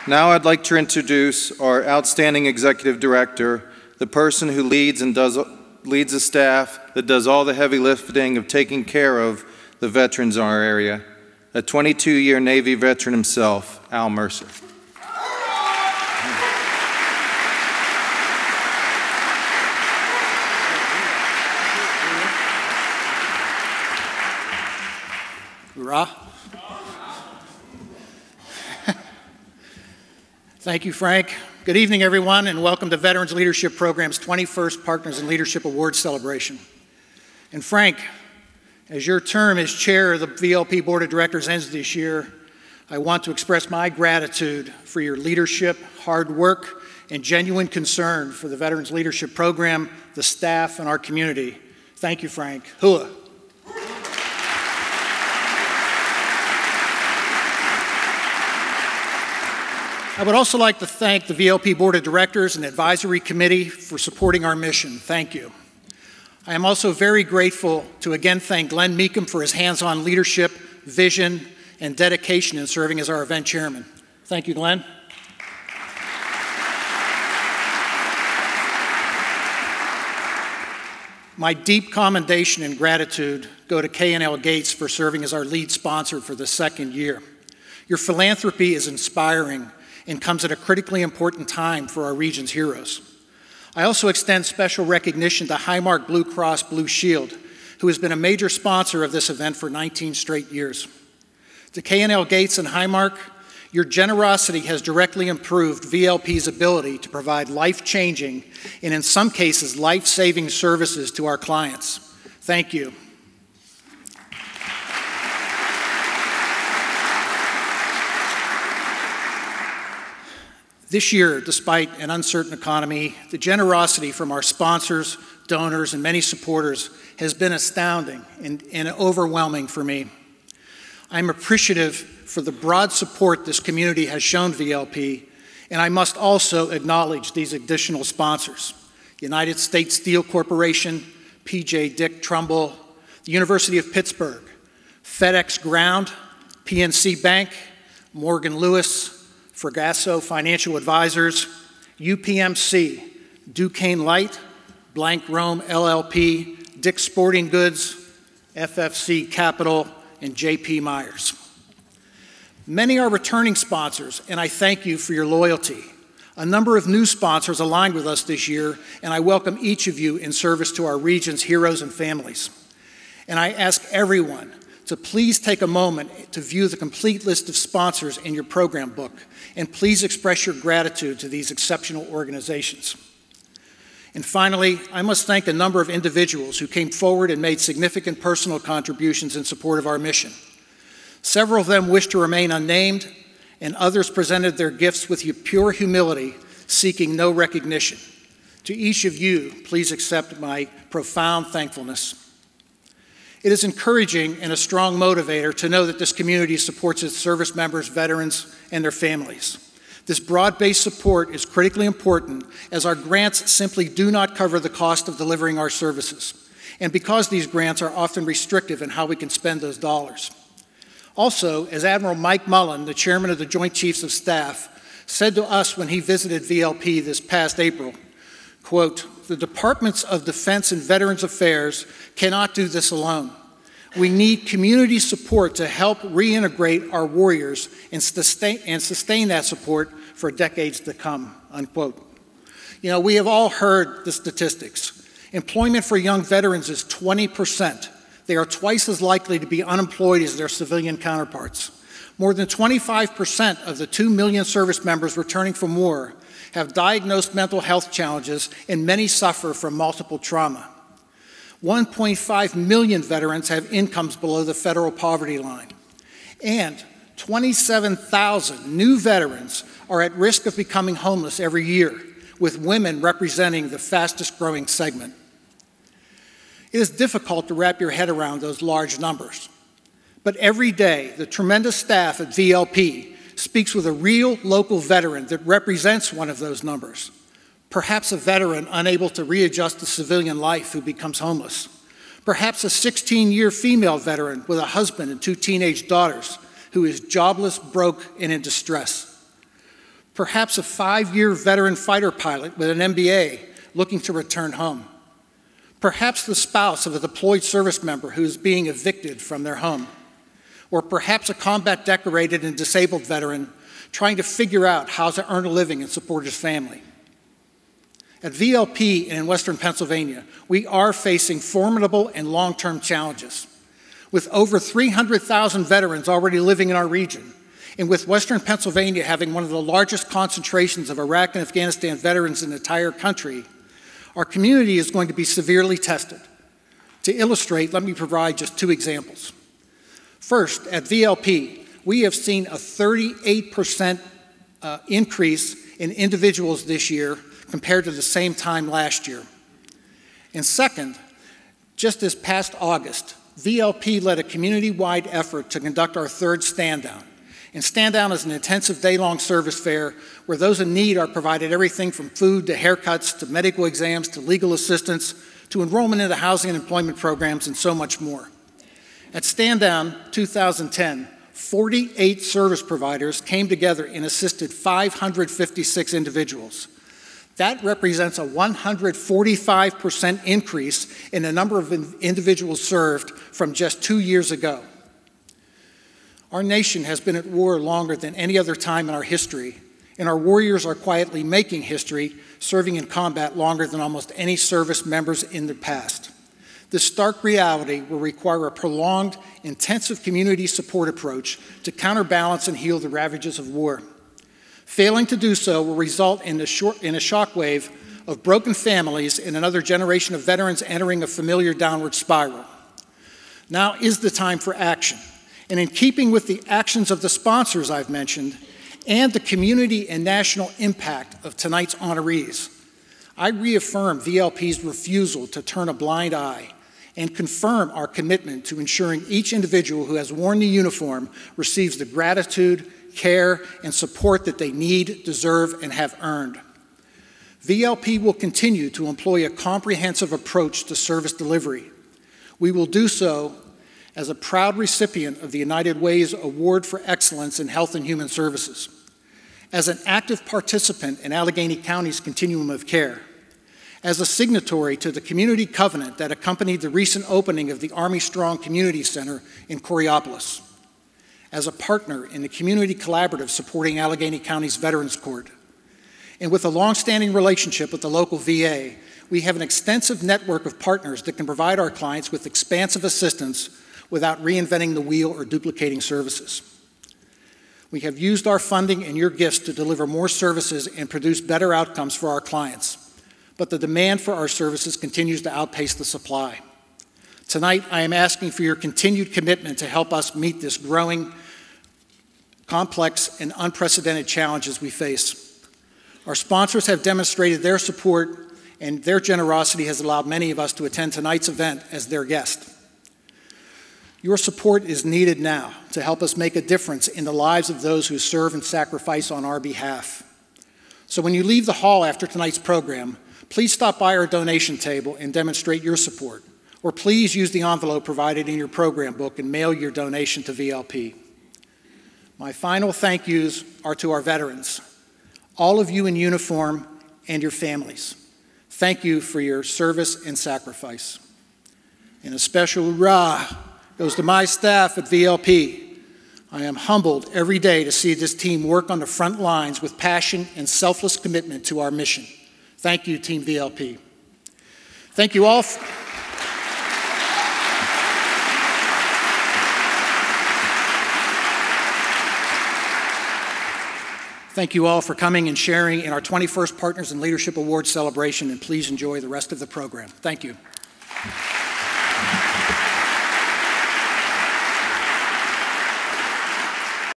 Now I'd like to introduce our outstanding executive director, the person who leads a staff that does all the heavy lifting of taking care of the veterans in our area, a 22-year Navy veteran himself, Al Mercer. Hoorah. Thank you, Frank. Good evening, everyone, and welcome to Veterans Leadership Program's 21st Partners in Leadership Awards celebration. And Frank, as your term as chair of the VLP Board of Directors ends this year, I want to express my gratitude for your leadership, hard work, and genuine concern for the Veterans Leadership Program, the staff, and our community. Thank you, Frank. Hua. I would also like to thank the VLP Board of Directors and Advisory Committee for supporting our mission. Thank you. I am also very grateful to again thank Glenn Meekum for his hands-on leadership, vision, and dedication in serving as our event chairman. Thank you, Glenn. My deep commendation and gratitude go to K&L Gates for serving as our lead sponsor for the second year. Your philanthropy is inspiring and comes at a critically important time for our region's heroes. I also extend special recognition to Highmark Blue Cross Blue Shield, who has been a major sponsor of this event for 19 straight years. To K&L Gates and Highmark, your generosity has directly improved VLP's ability to provide life-changing and in some cases life-saving services to our clients. Thank you. This year, despite an uncertain economy, the generosity from our sponsors, donors, and many supporters has been astounding and overwhelming for me. I'm appreciative for the broad support this community has shown VLP, and I must also acknowledge these additional sponsors: United States Steel Corporation, P.J. Dick Trumbull, the University of Pittsburgh, FedEx Ground, PNC Bank, Morgan Lewis, Fregasso Financial Advisors, UPMC, Duquesne Light, Blank Rome LLP, Dick's Sporting Goods, FFC Capital, and JP Myers. Many are returning sponsors, and I thank you for your loyalty. A number of new sponsors aligned with us this year, and I welcome each of you in service to our region's heroes and families. And I ask everyone to please take a moment to view the complete list of sponsors in your program book, and please express your gratitude to these exceptional organizations. And finally, I must thank a number of individuals who came forward and made significant personal contributions in support of our mission. Several of them wish to remain unnamed, and others presented their gifts with pure humility, seeking no recognition. To each of you, please accept my profound thankfulness. It is encouraging and a strong motivator to know that this community supports its service members, veterans, and their families. This broad-based support is critically important, as our grants simply do not cover the cost of delivering our services, and because these grants are often restrictive in how we can spend those dollars. Also, as Admiral Mike Mullen, the chairman of the Joint Chiefs of Staff, said to us when he visited VLP this past April, quote, "The Departments of Defense and Veterans Affairs cannot do this alone. We need community support to help reintegrate our warriors and sustain that support for decades to come," unquote. You know, we have all heard the statistics. Employment for young veterans is 20%. They are twice as likely to be unemployed as their civilian counterparts. More than 25% of the 2 million service members returning from war have diagnosed mental health challenges, and many suffer from multiple trauma. 1.5 million veterans have incomes below the federal poverty line. And 27,000 new veterans are at risk of becoming homeless every year, with women representing the fastest growing segment. It is difficult to wrap your head around those large numbers. But every day, the tremendous staff at VLP speaks with a real local veteran that represents one of those numbers. Perhaps a veteran unable to readjust to civilian life who becomes homeless. Perhaps a 16-year female veteran with a husband and 2 teenage daughters who is jobless, broke, and in distress. Perhaps a 5-year veteran fighter pilot with an MBA looking to return home. Perhaps the spouse of a deployed service member who is being evicted from their home. Or perhaps a combat decorated and disabled veteran trying to figure out how to earn a living and support his family. At VLP and in Western Pennsylvania, we are facing formidable and long-term challenges. With over 300,000 veterans already living in our region, and with Western Pennsylvania having one of the largest concentrations of Iraq and Afghanistan veterans in the entire country, our community is going to be severely tested. To illustrate, let me provide just 2 examples. First, at VLP, we have seen a 38% increase in individuals this year compared to the same time last year. And second, just this past August, VLP led a community-wide effort to conduct our 3rd Stand Down. And Stand Down is an intensive day-long service fair where those in need are provided everything from food to haircuts to medical exams to legal assistance to enrollment into housing and employment programs and so much more. At Stand Down 2010, 48 service providers came together and assisted 556 individuals. That represents a 145% increase in the number of individuals served from just 2 years ago. Our nation has been at war longer than any other time in our history, and our warriors are quietly making history, serving in combat longer than almost any service members in the past. This stark reality will require a prolonged, intensive community support approach to counterbalance and heal the ravages of war. Failing to do so will result in a shockwave of broken families and another generation of veterans entering a familiar downward spiral. Now is the time for action. And in keeping with the actions of the sponsors I've mentioned and the community and national impact of tonight's honorees, I reaffirm VLP's refusal to turn a blind eye and confirm our commitment to ensuring each individual who has worn the uniform receives the gratitude, care, and support that they need, deserve, and have earned. VLP will continue to employ a comprehensive approach to service delivery. We will do so as a proud recipient of the United Way's Award for Excellence in Health and Human Services, as an active participant in Allegheny County's continuum of care, as a signatory to the community covenant that accompanied the recent opening of the Army Strong Community Center in Coriopolis, as a partner in the community collaborative supporting Allegheny County's Veterans Court, and with a long-standing relationship with the local VA, we have an extensive network of partners that can provide our clients with expansive assistance without reinventing the wheel or duplicating services. We have used our funding and your gifts to deliver more services and produce better outcomes for our clients. But the demand for our services continues to outpace the supply. Tonight, I am asking for your continued commitment to help us meet this growing, complex, and unprecedented challenges we face. Our sponsors have demonstrated their support, and their generosity has allowed many of us to attend tonight's event as their guest. Your support is needed now to help us make a difference in the lives of those who serve and sacrifice on our behalf. So when you leave the hall after tonight's program, please stop by our donation table and demonstrate your support. Or please use the envelope provided in your program book and mail your donation to VLP. My final thank yous are to our veterans, all of you in uniform and your families. Thank you for your service and sacrifice. And a special hurrah goes to my staff at VLP. I am humbled every day to see this team work on the front lines with passion and selfless commitment to our mission. Thank you, Team VLP. Thank you all. Thank you all for coming and sharing in our 21st Partners in Leadership Awards celebration, and please enjoy the rest of the program. Thank you.